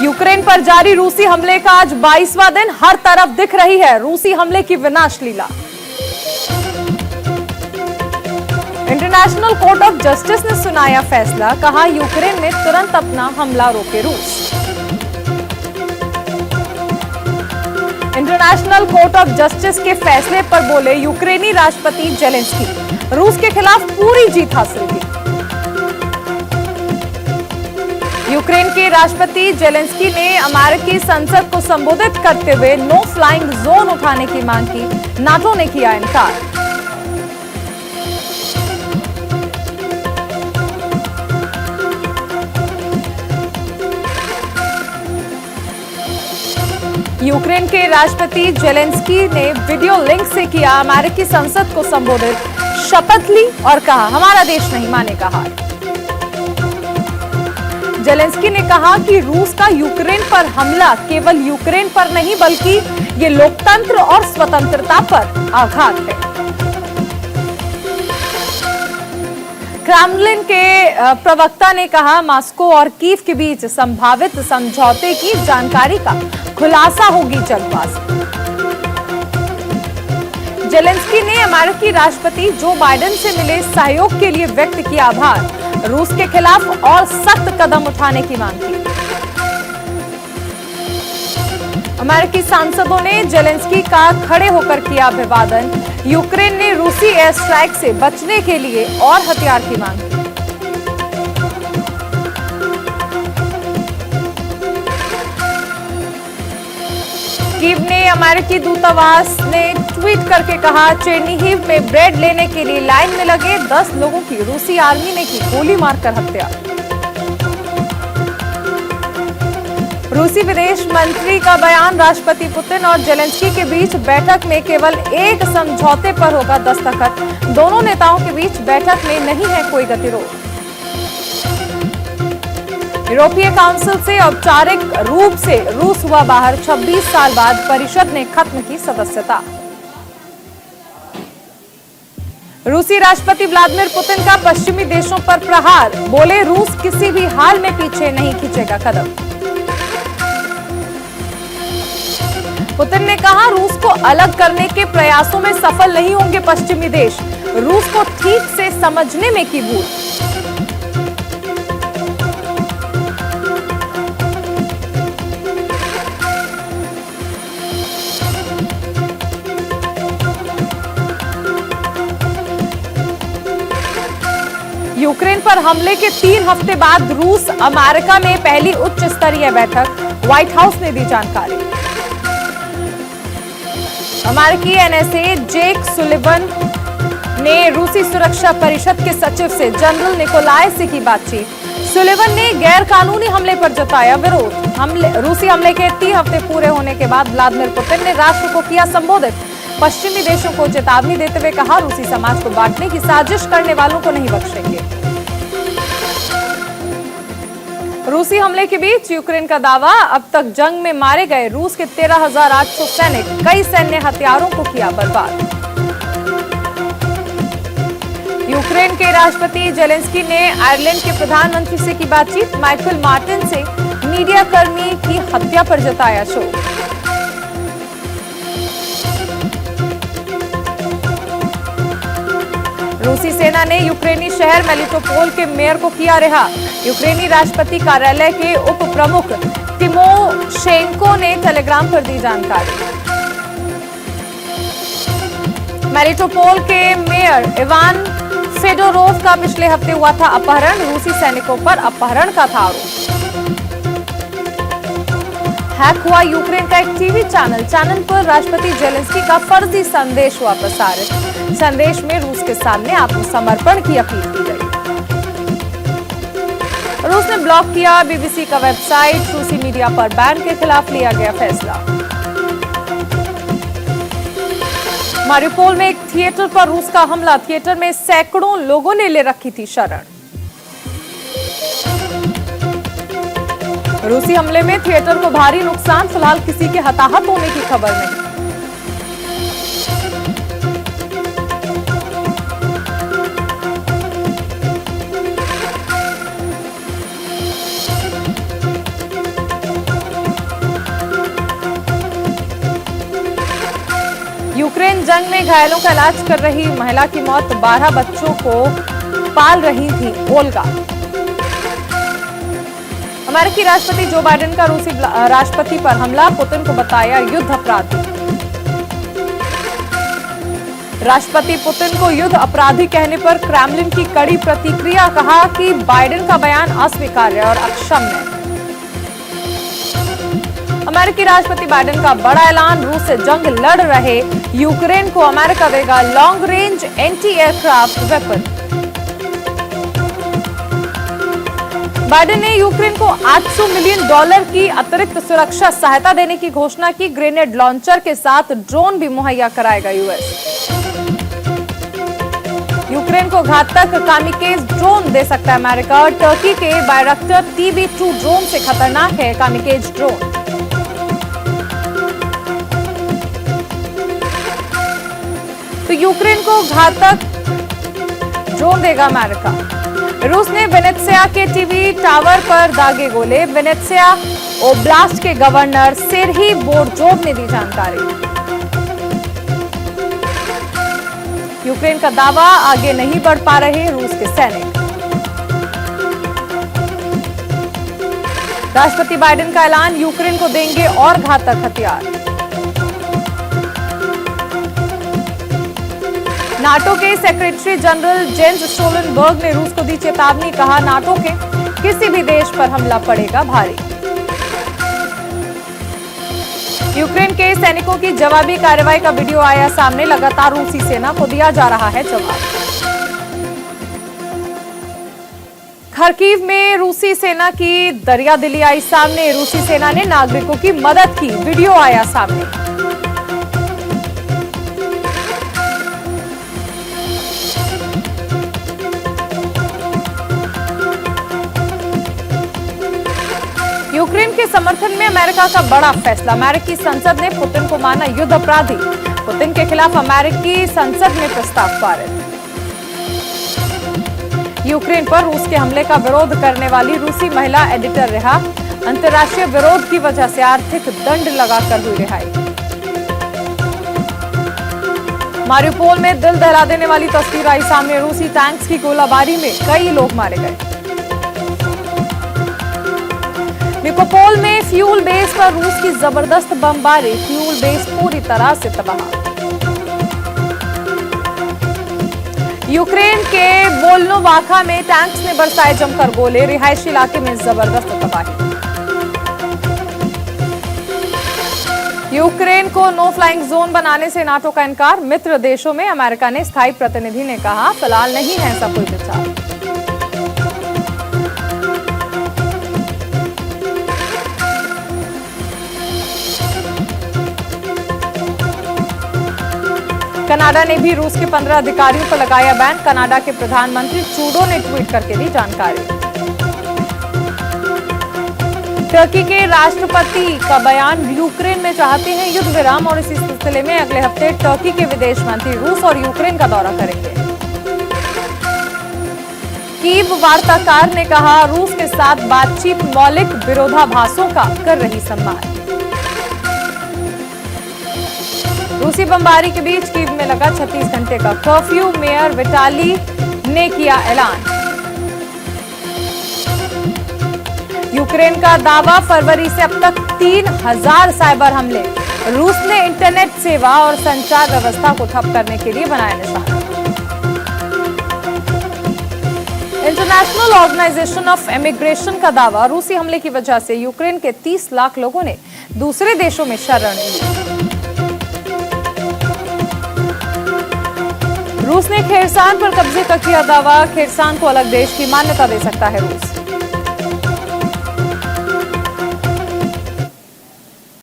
Ukraine पर जारी रूसी हमले का आज 22वां दिन। हर तरफ दिख रही है रूसी हमले की विनाश लीला। इंटरनेशनल कोर्ट ऑफ जस्टिस ने सुनाया फैसला, कहा यूक्रेन में तुरंत अपना हमला रोके रूस। इंटरनेशनल कोर्ट ऑफ जस्टिस के फैसले पर बोले यूक्रेनी राष्ट्रपति जेलेंस्की, रूस के खिलाफ पूरी जीत हासिल की। यूक्रेन के राष्ट्रपति जेलेंस्की ने अमेरिकी संसद को संबोधित करते हुए नो फ्लाइंग जोन उठाने की मांग की। नाटो ने किया इनकार। यूक्रेन के राष्ट्रपति जेलेंस्की ने वीडियो लिंक से किया अमेरिकी संसद को संबोधित, शपथ ली और कहा हमारा देश नहीं मानेगा हार। जेलेंस्की ने कहा कि रूस का यूक्रेन पर हमला केवल यूक्रेन पर नहीं बल्कि ये लोकतंत्र और स्वतंत्रता पर आघात है। क्रेमलिन के प्रवक्ता ने कहा मॉस्को और कीव के बीच संभावित समझौते की जानकारी का खुलासा होगी जल्दबाजी। जेलेंस्की ने अमेरिकी राष्ट्रपति जो बाइडेन से मिले सहयोग के लिए व्यक्त किया आभार। रूस के खिलाफ और सख्त कदम उठाने की मांग की। अमेरिकी सांसदों ने जेलेंस्की का खड़े होकर किया अभिवादन। यूक्रेन ने रूसी एयर स्ट्राइक से बचने के लिए और हथियार की मांग की। कीव ने अमेरिकी दूतावास ने ट्वीट करके कहा चेर्निहिव में ब्रेड लेने के लिए लाइन में लगे 10 लोगों की रूसी आर्मी ने की गोली मारकर हत्या। रूसी विदेश मंत्री का बयान, राष्ट्रपति पुतिन और जेलेंस्की के बीच बैठक में केवल एक समझौते पर होगा दस्तखत। दोनों नेताओं के बीच बैठक में नहीं है कोई गतिरोध। यूरोपीय काउंसिल से औपचारिक रूप से रूस हुआ बाहर। 26 साल बाद परिषद ने खत्म की सदस्यता। रूसी राष्ट्रपति व्लादिमीर पुतिन का पश्चिमी देशों पर प्रहार, बोले रूस किसी भी हाल में पीछे नहीं खींचेगा कदम। पुतिन ने कहा रूस को अलग करने के प्रयासों में सफल नहीं होंगे पश्चिमी देश, रूस को ठीक से समझने में की भूल। यूक्रेन पर हमले के 3 हफ्ते बाद रूस अमेरिका में पहली उच्च स्तरीय बैठक, व्हाइट हाउस ने दी जानकारी। अमेरिकी एनएसए जेक सुलिवन ने रूसी सुरक्षा परिषद के सचिव से जनरल निकोलाई से की बातचीत। सुलिवन ने गैर कानूनी हमले पर जताया विरोध। रूसी हमले के 3 हफ्ते पूरे होने के बाद व्लादिमीर पुतिन ने राष्ट्र को किया संबोधित। पश्चिमी देशों को चेतावनी देते हुए कहा रूसी समाज को बांटने की साजिश करने वालों को नहीं बख्शेंगे। रूसी हमले के बीच यूक्रेन का दावा, अब तक जंग में मारे गए रूस के 13,800 सैनिक, कई सैन्य हथियारों को किया बर्बाद। यूक्रेन के राष्ट्रपति जेलेंस्की ने आयरलैंड के प्रधानमंत्री से की बातचीत। माइकल मार्टिन से मीडिया कर्मी की हत्या पर जताया शोक। रूसी सेना ने यूक्रेनी शहर मेलिटोपोल के मेयर को किया रिहा। यूक्रेनी राष्ट्रपति कार्यालय के उप प्रमुख तिमोशेंको ने टेलीग्राम पर दी जानकारी। मेलिटोपोल के मेयर इवान फेडोरोव का पिछले हफ्ते हुआ था अपहरण। रूसी सैनिकों पर अपहरण का था आरोप। हैक हुआ यूक्रेन का एक टीवी चैनल पर राष्ट्रपति जेलेंस्की का फर्जी संदेश हुआ प्रसारित। संदेश में रूस के सामने आत्मसमर्पण की अपील की गई। रूस ने ब्लॉक किया बीबीसी का वेबसाइट। रूसी मीडिया पर बैन के खिलाफ लिया गया फैसला। मारिउपोल में एक थिएटर पर रूस का हमला। थिएटर में सैकड़ों लोगों ने ले रखी थी शरण। रूसी हमले में थिएटर को भारी नुकसान, फिलहाल किसी के हताहत होने की खबर नहीं। जंग में घायलों का इलाज कर रही महिला की मौत, 12 बच्चों को पाल रही थी ओल्गा। अमेरिकी राष्ट्रपति जो बाइडेन का रूसी राष्ट्रपति पर हमला, पुतिन को बताया युद्ध अपराधी। राष्ट्रपति पुतिन को युद्ध अपराधी कहने पर क्रेमलिन की कड़ी प्रतिक्रिया, कहा कि बाइडेन का बयान अस्वीकार्य और अक्षम्य। अमेरिकी राष्ट्रपति बाइडेन का बड़ा ऐलान, रूस से जंग लड़ रहे यूक्रेन को अमेरिका देगा long range anti aircraft weapon. Biden ने यूक्रेन को $800 मिलियन की अतिरिक्त सुरक्षा सहायता देने की घोषणा की। ग्रेनेड लॉन्चर के साथ ड्रोन भी मुहैया कराएगा यूएस। यूक्रेन को घातक कामिकेज ड्रोन दे सकता है अमेरिका। टर्की के बायरक्टर TB2 ड्रोन से खतरनाक है कामिकेज ड्रोन। तो यूक्रेन को घातक ड्रोन देगा अमेरिका। रूस ने वेनेत्सिया के टीवी टावर पर दागे गोले। वेनेत्सिया ओब्लास्ट के गवर्नर सेर्ही बोर्जोव ने दी जानकारी। यूक्रेन का दावा, आगे नहीं बढ़ पा रहे रूस के सैनिक। राष्ट्रपति बाइडेन का ऐलान, यूक्रेन को देंगे और घातक हथियार। नाटो के सेक्रेटरी जनरल जेंस स्टोलनबर्ग ने रूस को दी चेतावनी, कहा नाटो के किसी भी देश पर हमला पड़ेगा भारी। यूक्रेन के सैनिकों की जवाबी कार्रवाई का वीडियो आया सामने, लगातार रूसी सेना को दिया जा रहा है जवाब। खरकीव में रूसी सेना की दरियादिली आई सामने, रूसी सेना ने नागरिकों की मदद की, वीडियो आया सामने। यूक्रेन के समर्थन में अमेरिका का बड़ा फैसला, अमेरिकी संसद ने पुतिन को माना युद्ध अपराधी। पुतिन के खिलाफ अमेरिकी संसद में प्रस्ताव पारित। यूक्रेन पर रूस के हमले का विरोध करने वाली रूसी महिला एडिटर रिहा, अंतर्राष्ट्रीय विरोध की वजह से आर्थिक दंड लगाकर हुई रिहाई। मारिउपोल में दिल दहला देने वाली तस्वीर आई सामने, रूसी टैंक्स की गोलाबारी में कई लोग मारे गए। निकोपोल में फ्यूल बेस पर रूस की जबरदस्त बमबारी, फ्यूल बेस पूरी तरह से तबाह। यूक्रेन के वोल्नोवाखा में टैंक्स ने बरसाए जमकर गोले, रिहायशी इलाके में जबरदस्त तबाही। यूक्रेन को नो फ्लाइंग जोन बनाने से नाटो का इनकार, मित्र देशों में अमेरिका ने स्थायी प्रतिनिधि ने कहा फिलहाल नहीं है ऐसा कोई विचार। कनाडा ने भी रूस के 15 अधिकारियों पर लगाया बैन, कनाडा के प्रधानमंत्री ट्रूडो ने ट्वीट करके दी जानकारी। टर्की के राष्ट्रपति का बयान, यूक्रेन में चाहते हैं युद्ध विराम और इसी सिलसिले में अगले हफ्ते टर्की के विदेश मंत्री रूस और यूक्रेन का दौरा करेंगे। कीव वार्ताकार ने कहा रूस के साथ बातचीत मौलिक विरोधाभासों का कर रही सम्मान। रूसी बमबारी के बीच कीव में लगा 36 घंटे का कर्फ्यू, मेयर विटाली ने किया ऐलान। यूक्रेन का दावा, फरवरी से अब तक 3000 साइबर हमले। रूस ने इंटरनेट सेवा और संचार व्यवस्था को ठप करने के लिए बनाया निशाना। इंटरनेशनल ऑर्गेनाइजेशन ऑफ इमिग्रेशन का दावा, रूसी हमले की वजह से यूक्रेन के 30 लाख लोगों ने दूसरे देशों में शरण ली। रूस ने खेरसान पर कब्जे का किया दावा, खेरसान को अलग देश की मान्यता दे सकता है रूस।